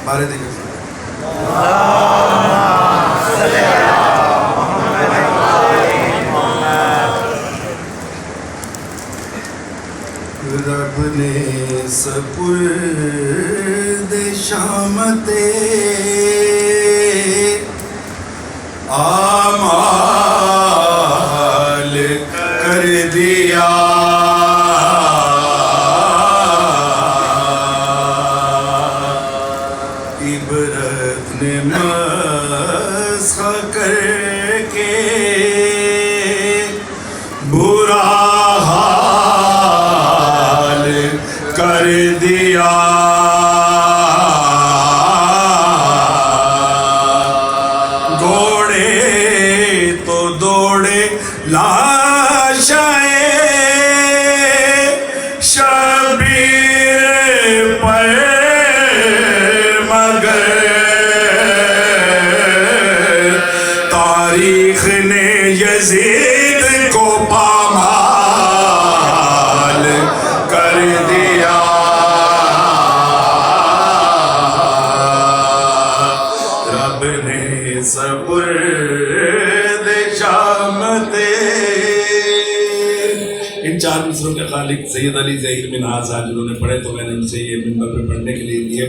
بارے دیکھیں رب نے سپرد شامت آمال کر دیا عبرت نے مسخ کر کے برا حال کر دیا گھوڑے تو دوڑے لاشائے شبیر پر مگر تاریخ نے یزید کو پامال کر دیا رب نے سپرد شامت ان چار مصروں کے خالق سید علی ظہیر بن آزاد جنہوں نے پڑھے تو میں نے ان سے یہ منبر پہ پڑھنے کے لیے